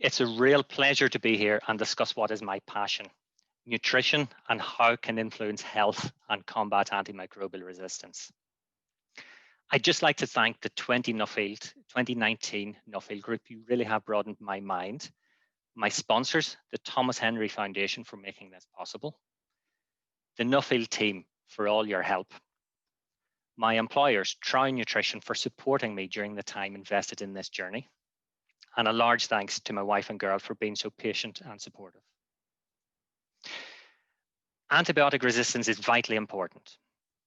It's a real pleasure to be here and discuss what is my passion, nutrition and how it can influence health and combat antimicrobial resistance. I'd just like to thank the 2019 Nuffield Group. You really have broadened my mind. My sponsors, the Thomas Henry Foundation, for making this possible. The Nuffield team for all your help. My employers, Try Nutrition, for supporting me during the time invested in this journey. And a large thanks to my wife and girl for being so patient and supportive. Antibiotic resistance is vitally important.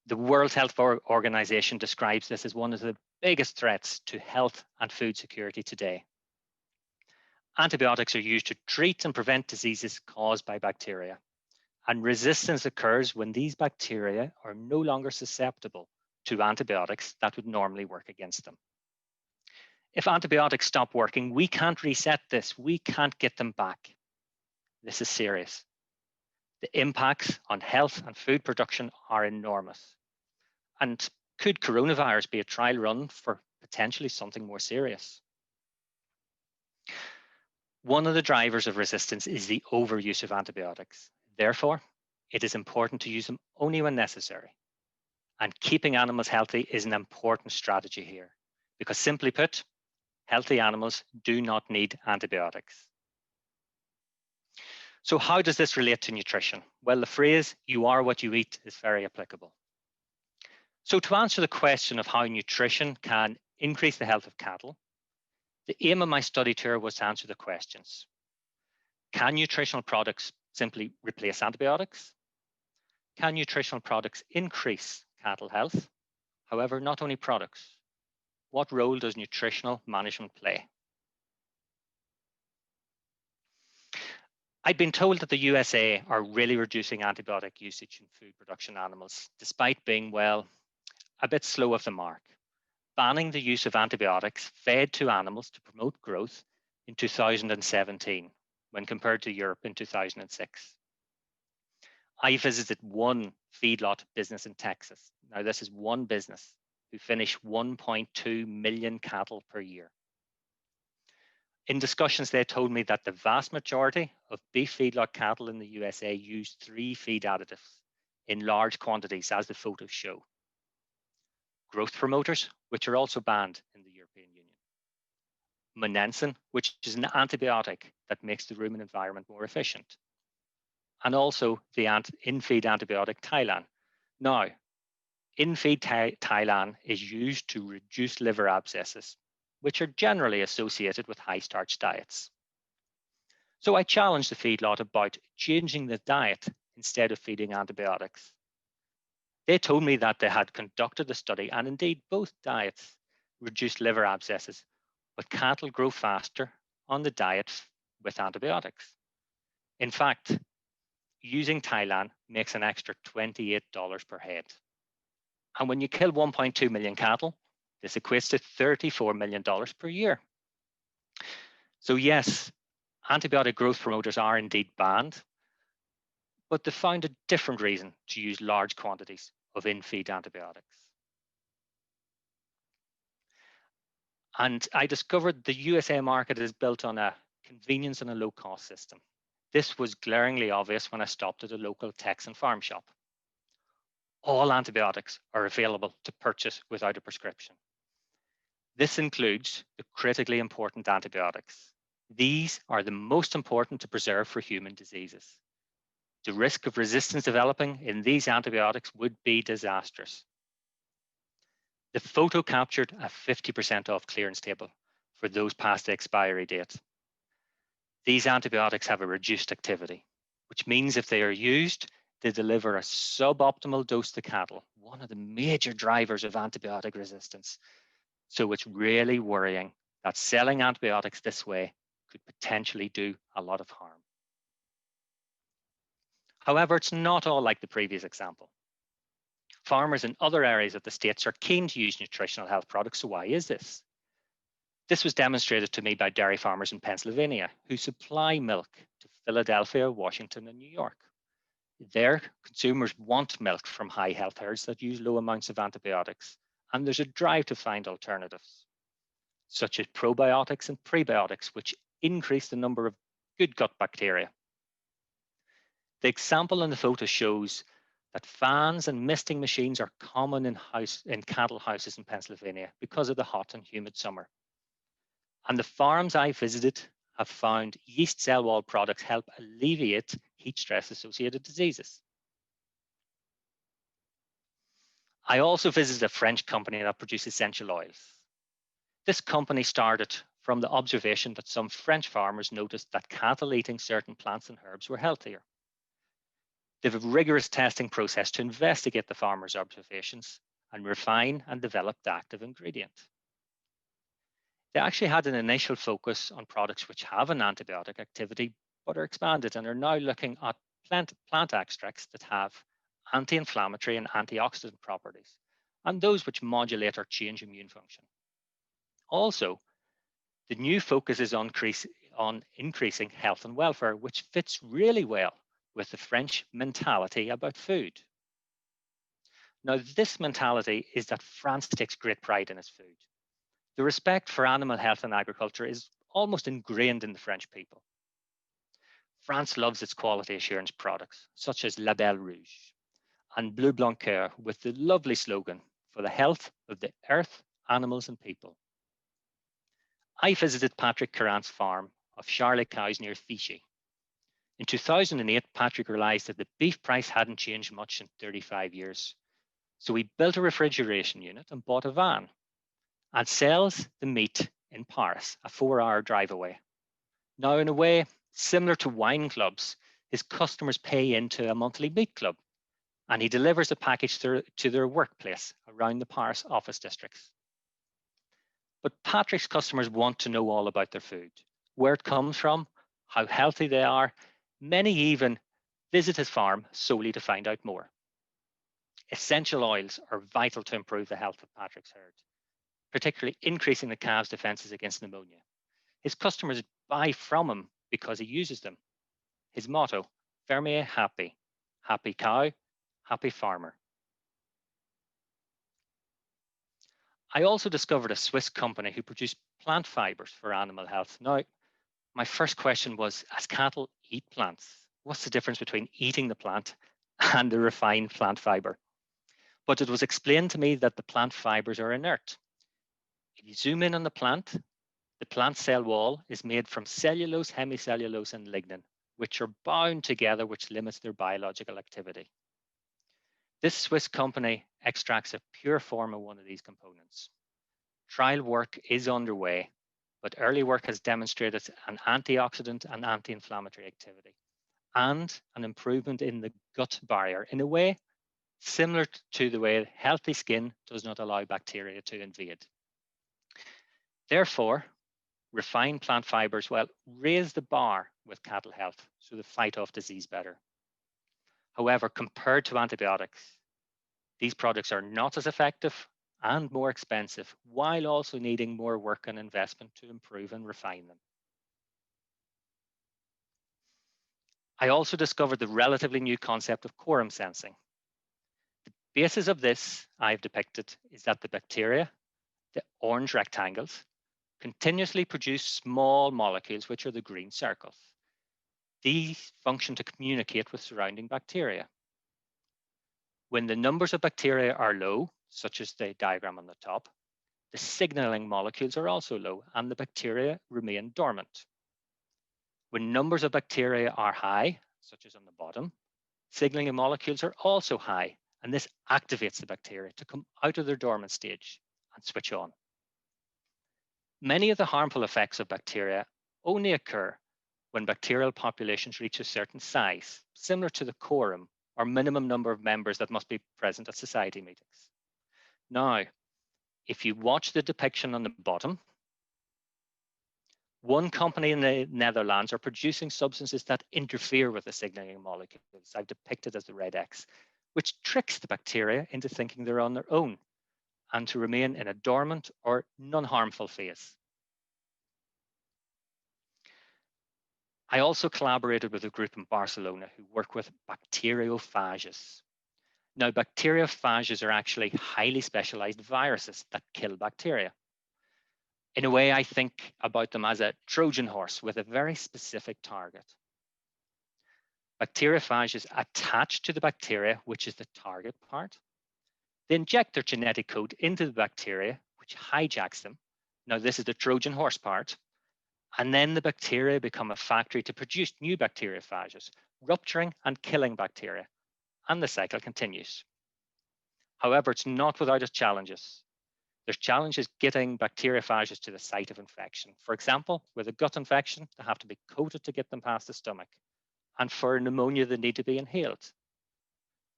The World Health Organization describes this as one of the biggest threats to health and food security today. Antibiotics are used to treat and prevent diseases caused by bacteria. And resistance occurs when these bacteria are no longer susceptible to antibiotics that would normally work against them. If antibiotics stop working, we can't reset this. We can't get them back. This is serious. The impacts on health and food production are enormous. And could coronavirus be a trial run for potentially something more serious? One of the drivers of resistance is the overuse of antibiotics. Therefore, it is important to use them only when necessary. And keeping animals healthy is an important strategy here, because simply put, healthy animals do not need antibiotics. So how does this relate to nutrition? Well, the phrase, "you are what you eat," is very applicable. So to answer the question of how nutrition can increase the health of cattle, the aim of my study tour was to answer the questions. Can nutritional products simply replace antibiotics? Can nutritional products increase cattle health? However, not only products. What role does nutritional management play? I've been told that the USA are really reducing antibiotic usage in food production animals, despite being, well, a bit slow off the mark, banning the use of antibiotics fed to animals to promote growth in 2017, when compared to Europe in 2006. I visited one feedlot business in Texas. Now, this is one business who finish 1.2 million cattle per year. In discussions, they told me that the vast majority of beef feedlot cattle in the USA use 3 feed additives in large quantities, as the photos show. Growth promoters, which are also banned in the European Union. Monensin, which is an antibiotic that makes the rumen environment more efficient. And also the in-feed antibiotic Tylan. Now, in-feed Tylan is used to reduce liver abscesses, which are generally associated with high-starch diets. So I challenged the feedlot about changing the diet instead of feeding antibiotics. They told me that they had conducted the study, and indeed both diets reduced liver abscesses, but cattle grow faster on the diet with antibiotics. In fact, using Tylan makes an extra $28 per head. And when you kill 1.2 million cattle, this equates to $34 million per year. So yes, antibiotic growth promoters are indeed banned, but they found a different reason to use large quantities of in-feed antibiotics. And I discovered the USA market is built on a convenience and a low-cost system. This was glaringly obvious when I stopped at a local Texan farm shop. All antibiotics are available to purchase without a prescription. This includes the critically important antibiotics. These are the most important to preserve for human diseases. The risk of resistance developing in these antibiotics would be disastrous. The photo captured a 50% off clearance table for those past the expiry date. These antibiotics have a reduced activity, which means if they are used, they deliver a suboptimal dose to cattle, one of the major drivers of antibiotic resistance. So it's really worrying that selling antibiotics this way could potentially do a lot of harm. However, it's not all like the previous example. Farmers in other areas of the states are keen to use nutritional health products, so why is this? This was demonstrated to me by dairy farmers in Pennsylvania who supply milk to Philadelphia, Washington, and New York. Their consumers want milk from high health herds that use low amounts of antibiotics, and there's a drive to find alternatives, such as probiotics and prebiotics, which increase the number of good gut bacteria. The example in the photo shows that fans and misting machines are common in cattle houses in Pennsylvania because of the hot and humid summer. And the farms I visited have found yeast cell wall products help alleviate heat stress associated diseases. I also visited a French company that produces essential oils. This company started from the observation that some French farmers noticed that cattle eating certain plants and herbs were healthier. They have a rigorous testing process to investigate the farmers' observations and refine and develop the active ingredient. They actually had an initial focus on products which have an antibiotic activity but are expanded and are now looking at plant extracts that have anti-inflammatory and antioxidant properties, and those which modulate or change immune function. Also, the new focus is on increasing health and welfare, which fits really well with the French mentality about food. Now, this mentality is that France takes great pride in its food. The respect for animal health and agriculture is almost ingrained in the French people. France loves its quality assurance products, such as Label Rouge and Bleu Blanc Coeur, with the lovely slogan, for the health of the earth, animals, and people. I visited Patrick Currant's farm of Charolais cows near Fichy. In 2008, Patrick realized that the beef price hadn't changed much in 35 years. So he built a refrigeration unit and bought a van and sells the meat in Paris, a 4-hour drive away. Now, in a way similar to wine clubs, his customers pay into a monthly meat club, and he delivers a package to their workplace around the Paris office districts. But Patrick's customers want to know all about their food, where it comes from, how healthy they are. Many even visit his farm solely to find out more. Essential oils are vital to improve the health of Patrick's herd, particularly increasing the calves' defenses against pneumonia. His customers buy from him because he uses them. His motto, Fermier happy, happy cow, happy farmer. I also discovered a Swiss company who produced plant fibres for animal health. Now, my first question was, as cattle eat plants, what's the difference between eating the plant and the refined plant fibre? But it was explained to me that the plant fibres are inert. If you zoom in on the plant cell wall is made from cellulose, hemicellulose, and lignin, which are bound together, which limits their biological activity. This Swiss company extracts a pure form of one of these components. Trial work is underway, but early work has demonstrated an antioxidant and anti-inflammatory activity and an improvement in the gut barrier in a way similar to the way healthy skin does not allow bacteria to invade. Therefore, refined plant fibres, well, raise the bar with cattle health so they fight off disease better. However, compared to antibiotics, these products are not as effective and more expensive, while also needing more work and investment to improve and refine them. I also discovered the relatively new concept of quorum sensing. The basis of this I've depicted is that the bacteria, the orange rectangles, continuously produce small molecules, which are the green circles. These function to communicate with surrounding bacteria. When the numbers of bacteria are low, such as the diagram on the top, the signaling molecules are also low and the bacteria remain dormant. When numbers of bacteria are high, such as on the bottom, signaling molecules are also high, and this activates the bacteria to come out of their dormant stage and switch on. Many of the harmful effects of bacteria only occur when bacterial populations reach a certain size, similar to the quorum or minimum number of members that must be present at society meetings. Now, if you watch the depiction on the bottom, one company in the Netherlands are producing substances that interfere with the signaling molecules I've depicted as the red X, which tricks the bacteria into thinking they're on their own and to remain in a dormant or non-harmful phase. I also collaborated with a group in Barcelona who work with bacteriophages. Now, bacteriophages are actually highly specialized viruses that kill bacteria. In a way, I think about them as a Trojan horse with a very specific target. Bacteriophages attach to the bacteria, which is the target part. They inject their genetic code into the bacteria, which hijacks them. Now, this is the Trojan horse part. And then the bacteria become a factory to produce new bacteriophages, rupturing and killing bacteria. And the cycle continues. However, it's not without its challenges. There's challenges getting bacteriophages to the site of infection. For example, with a gut infection, they have to be coated to get them past the stomach. And for pneumonia, they need to be inhaled.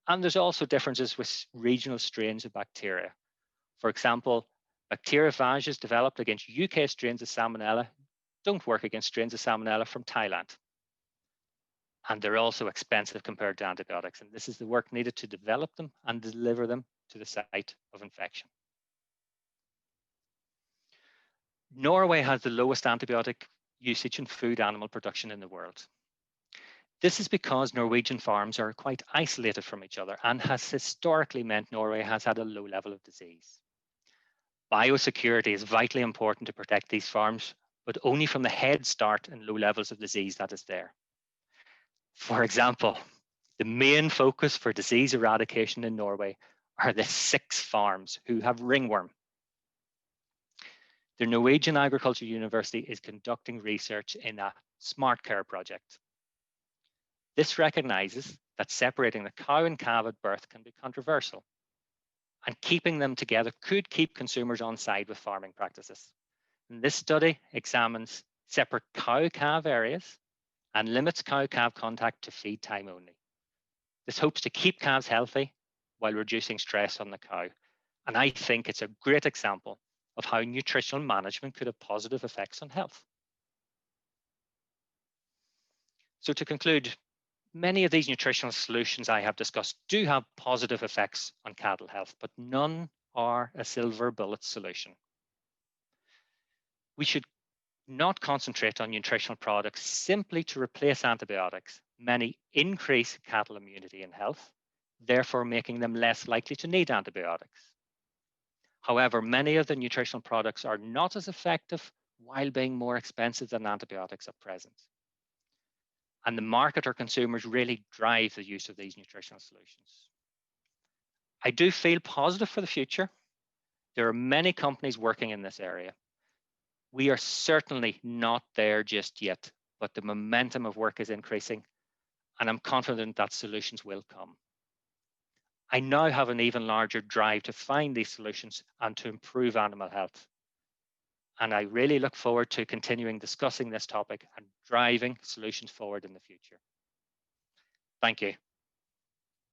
And there's also differences with regional strains of bacteria. For example, bacteriophages developed against UK strains of Salmonella don't work against strains of Salmonella from Thailand. And they're also expensive compared to antibiotics. And this is the work needed to develop them and deliver them to the site of infection. Norway has the lowest antibiotic usage in food animal production in the world. This is because Norwegian farms are quite isolated from each other and has historically meant Norway has had a low level of disease. Biosecurity is vitally important to protect these farms, but only from the head start and low levels of disease that is there. For example, the main focus for disease eradication in Norway are the 6 farms who have ringworm. The Norwegian Agriculture University is conducting research in a smart care project. This recognizes that separating the cow and calf at birth can be controversial, and keeping them together could keep consumers on side with farming practices. And this study examines separate cow-calf areas and limits cow-calf contact to feed time only. This hopes to keep calves healthy while reducing stress on the cow. And I think it's a great example of how nutritional management could have positive effects on health. So to conclude, many of these nutritional solutions I have discussed do have positive effects on cattle health, but none are a silver bullet solution. We should not concentrate on nutritional products simply to replace antibiotics. Many increase cattle immunity and health, therefore making them less likely to need antibiotics. However, many of the nutritional products are not as effective while being more expensive than antibiotics at present. And the market or consumers really drive the use of these nutritional solutions. I do feel positive for the future. There are many companies working in this area. We are certainly not there just yet, but the momentum of work is increasing, and I'm confident that solutions will come. I now have an even larger drive to find these solutions and to improve animal health. And I really look forward to continuing discussing this topic and driving solutions forward in the future. Thank you.